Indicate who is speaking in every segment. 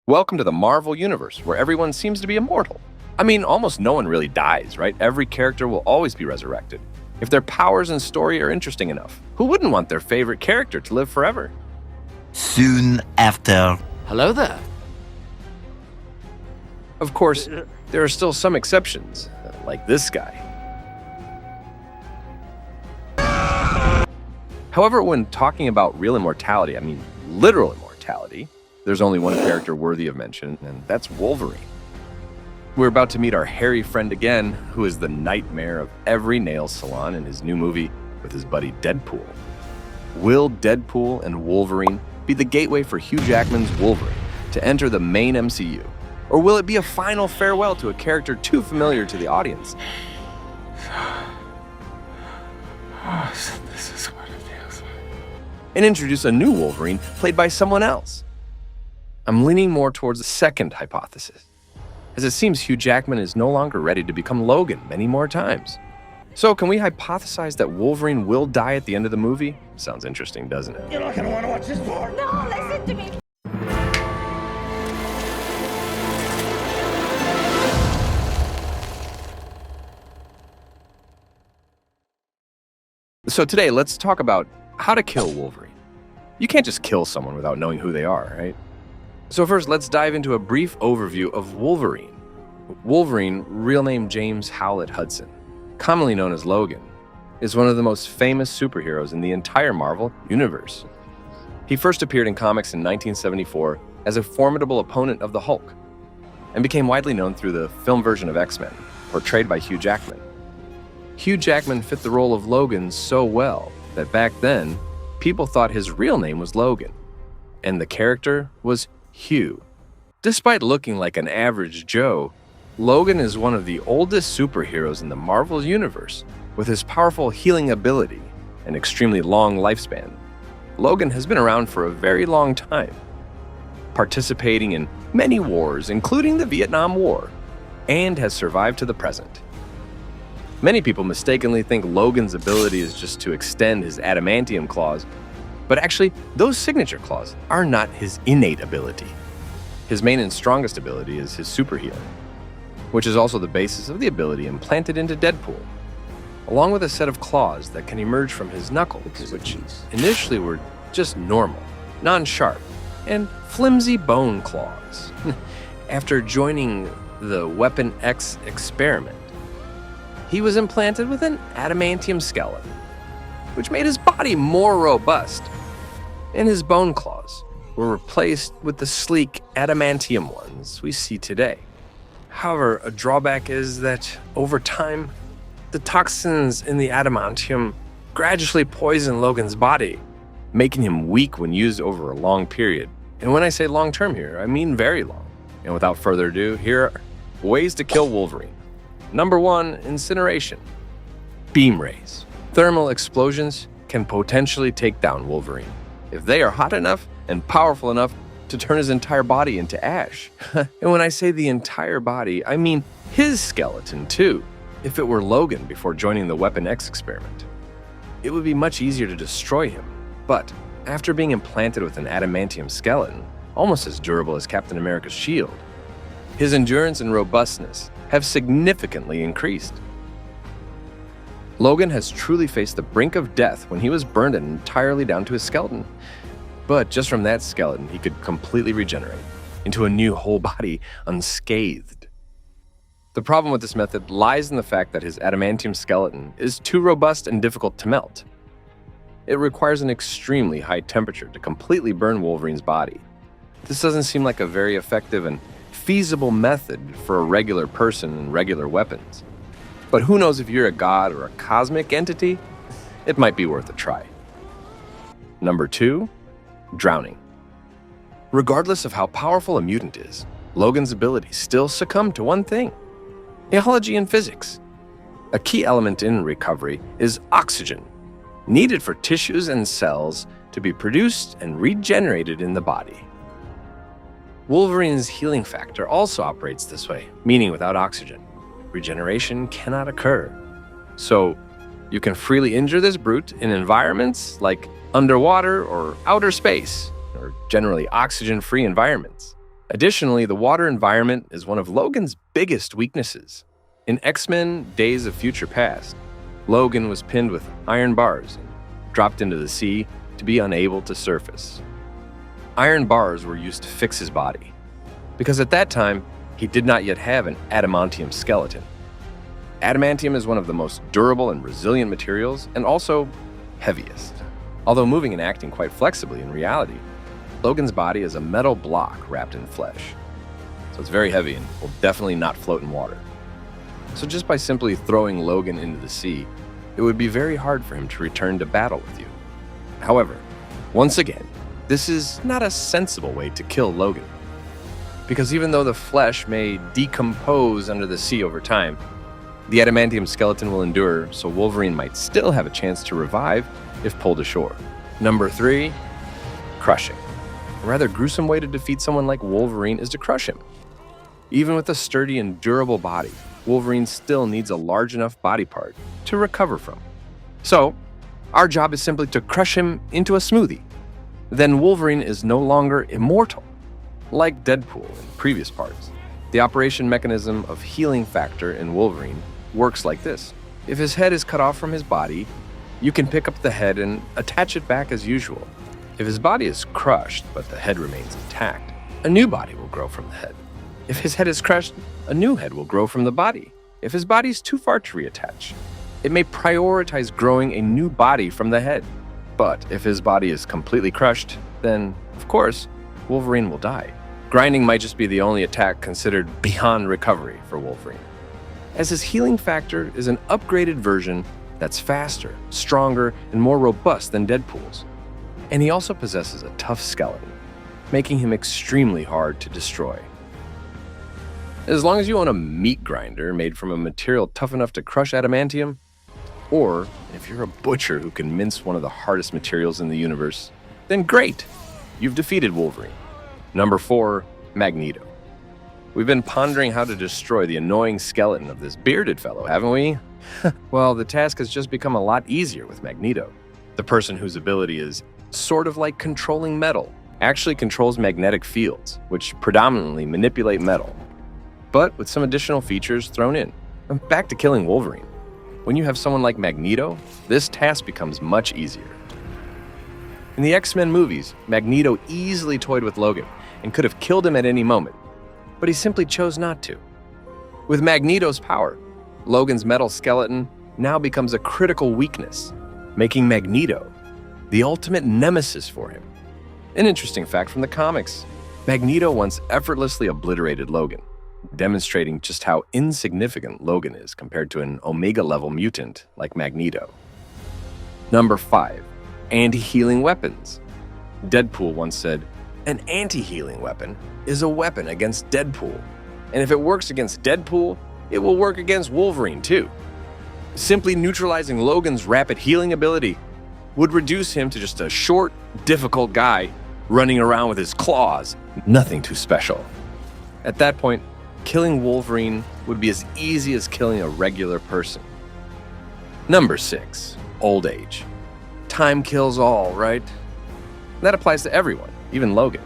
Speaker 1: Welcome to the Marvel Universe, where everyone seems to be immortal. I mean, almost no one really dies, right? Every character will always be resurrected. If their powers and story are interesting enough, who wouldn't want their favorite character to live forever?
Speaker 2: Soon after.
Speaker 3: Hello there.
Speaker 1: Of course, there are still some exceptions, like this guy. However, when talking about real immortality, I mean literal immortality, there's only one character worthy of mention, and that's Wolverine. We're about to meet our hairy friend again, who is the nightmare of every nail salon in his new movie with his buddy Deadpool. Will Deadpool and Wolverine be the gateway for Hugh Jackman's Wolverine to enter the main MCU? Or will it be a final farewell to a character too familiar to the audience?
Speaker 3: This is what it feels like.
Speaker 1: And introduce a new Wolverine played by someone else? I'm leaning more towards the second hypothesis, as it seems Hugh Jackman is no longer ready to become Logan many more times. So can we hypothesize that Wolverine will die at the end of the movie? Sounds interesting, doesn't it?
Speaker 4: You're not gonna want to watch this part.
Speaker 5: No, listen to me.
Speaker 1: So today, let's talk about how to kill Wolverine. You can't just kill someone without knowing who they are, right? So first, let's dive into a brief overview of Wolverine. Wolverine, real name James Howlett Hudson, commonly known as Logan, is one of the most famous superheroes in the entire Marvel universe. He first appeared in comics in 1974 as a formidable opponent of the Hulk, and became widely known through the film version of X-Men, portrayed by Hugh Jackman. Hugh Jackman fit the role of Logan so well that back then, people thought his real name was Logan, and the character was Hugh. Despite looking like an average Joe, Logan is one of the oldest superheroes in the Marvel universe, with his powerful healing ability and extremely long lifespan. Logan has been around for a very long time, participating in many wars, including the Vietnam War, and has survived to the present. Many people mistakenly think Logan's ability is just to extend his adamantium claws, but actually, those signature claws are not his innate ability. His main and strongest ability is his super healing, which is also the basis of the ability implanted into Deadpool, along with a set of claws that can emerge from his knuckles, which initially were just normal, non-sharp, and flimsy bone claws. After joining the Weapon X experiment, he was implanted with an adamantium skeleton, which made his body more robust, and his bone claws were replaced with the sleek adamantium ones we see today. However, a drawback is that over time, the toxins in the adamantium gradually poison Logan's body, making him weak when used over a long period. And when I say long-term here, I mean very long. And without further ado, here are ways to kill Wolverine. Number 1, incineration. Beam rays. Thermal explosions can potentially take down Wolverine if they are hot enough and powerful enough to turn his entire body into ash. And when I say the entire body, I mean his skeleton too. If it were Logan before joining the Weapon X experiment, it would be much easier to destroy him. But after being implanted with an adamantium skeleton, almost as durable as Captain America's shield, his endurance and robustness have significantly increased. Logan has truly faced the brink of death when he was burned entirely down to his skeleton. But just from that skeleton, he could completely regenerate into a new whole body unscathed. The problem with this method lies in the fact that his adamantium skeleton is too robust and difficult to melt. It requires an extremely high temperature to completely burn Wolverine's body. This doesn't seem like a very effective and feasible method for a regular person and regular weapons. But who knows, if you're a god or a cosmic entity, it might be worth a try. Number 2, drowning. Regardless of how powerful a mutant is, Logan's abilities still succumb to one thing: biology and physics. A key element in recovery is oxygen, needed for tissues and cells to be produced and regenerated in the body. Wolverine's healing factor also operates this way, meaning without oxygen, regeneration cannot occur. So you can freely injure this brute in environments like underwater or outer space, or generally oxygen-free environments. Additionally, the water environment is one of Logan's biggest weaknesses. In X-Men Days of Future Past, Logan was pinned with iron bars and dropped into the sea to be unable to surface. Iron bars were used to fix his body, because at that time, he did not yet have an adamantium skeleton. Adamantium is one of the most durable and resilient materials, and also heaviest. Although moving and acting quite flexibly in reality, Logan's body is a metal block wrapped in flesh. So it's very heavy and will definitely not float in water. So just by simply throwing Logan into the sea, it would be very hard for him to return to battle with you. However, once again, this is not a sensible way to kill Logan. Because even though the flesh may decompose under the sea over time, the adamantium skeleton will endure, so Wolverine might still have a chance to revive if pulled ashore. Number 3, crushing. A rather gruesome way to defeat someone like Wolverine is to crush him. Even with a sturdy and durable body, Wolverine still needs a large enough body part to recover from. So, our job is simply to crush him into a smoothie. Then Wolverine is no longer immortal, like Deadpool in previous parts. The operation mechanism of healing factor in Wolverine works like this. If his head is cut off from his body, you can pick up the head and attach it back as usual. If his body is crushed, but the head remains intact, a new body will grow from the head. If his head is crushed, a new head will grow from the body. If his body is too far to reattach, it may prioritize growing a new body from the head. But if his body is completely crushed, then, of course, Wolverine will die. Grinding might just be the only attack considered beyond recovery for Wolverine, as his healing factor is an upgraded version that's faster, stronger, and more robust than Deadpool's. And he also possesses a tough skeleton, making him extremely hard to destroy. As long as you own a meat grinder made from a material tough enough to crush adamantium, or if you're a butcher who can mince one of the hardest materials in the universe, then great, you've defeated Wolverine. Number 4, Magneto. We've been pondering how to destroy the annoying skeleton of this bearded fellow, haven't we? Well, the task has just become a lot easier with Magneto. The person whose ability is sort of like controlling metal actually controls magnetic fields, which predominantly manipulate metal, but with some additional features thrown in. Back to killing Wolverine. When you have someone like Magneto, this task becomes much easier. In the X-Men movies, Magneto easily toyed with Logan and could have killed him at any moment, but he simply chose not to. With Magneto's power, Logan's metal skeleton now becomes a critical weakness, making Magneto the ultimate nemesis for him. An interesting fact from the comics, Magneto once effortlessly obliterated Logan, demonstrating just how insignificant Logan is compared to an Omega-level mutant like Magneto. Number 5, anti-healing weapons. Deadpool once said, "An anti-healing weapon is a weapon against Deadpool, and if it works against Deadpool, it will work against Wolverine too." Simply neutralizing Logan's rapid healing ability would reduce him to just a short, difficult guy running around with his claws, nothing too special. At that point, killing Wolverine would be as easy as killing a regular person. Number 6, old age. Time kills all, right? That applies to everyone, even Logan.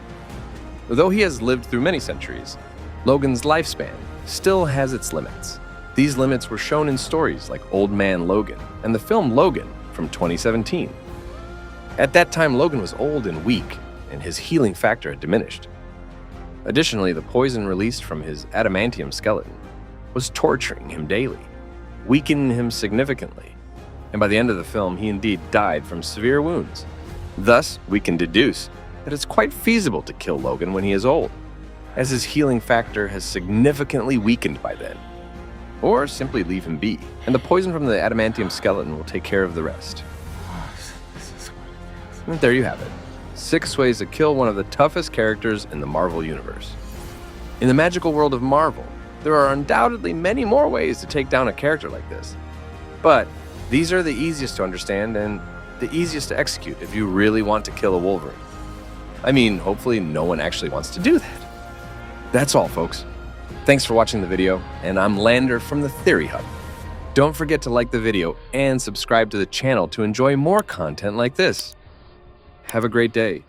Speaker 1: Though he has lived through many centuries, Logan's lifespan still has its limits. These limits were shown in stories like Old Man Logan and the film Logan from 2017. At that time, Logan was old and weak, and his healing factor had diminished. Additionally, the poison released from his adamantium skeleton was torturing him daily, weakening him significantly, and by the end of the film, he indeed died from severe wounds. Thus, we can deduce that it's quite feasible to kill Logan when he is old, as his healing factor has significantly weakened by then. Or simply leave him be, and the poison from the adamantium skeleton will take care of the rest. And there you have it. 6 ways to kill one of the toughest characters in the Marvel Universe. In the magical world of Marvel, there are undoubtedly many more ways to take down a character like this. But these are the easiest to understand and the easiest to execute if you really want to kill a Wolverine. I mean, hopefully no one actually wants to do that. That's all, folks. Thanks for watching the video, and I'm Lander from the Theory Hub. Don't forget to like the video and subscribe to the channel to enjoy more content like this. Have a great day.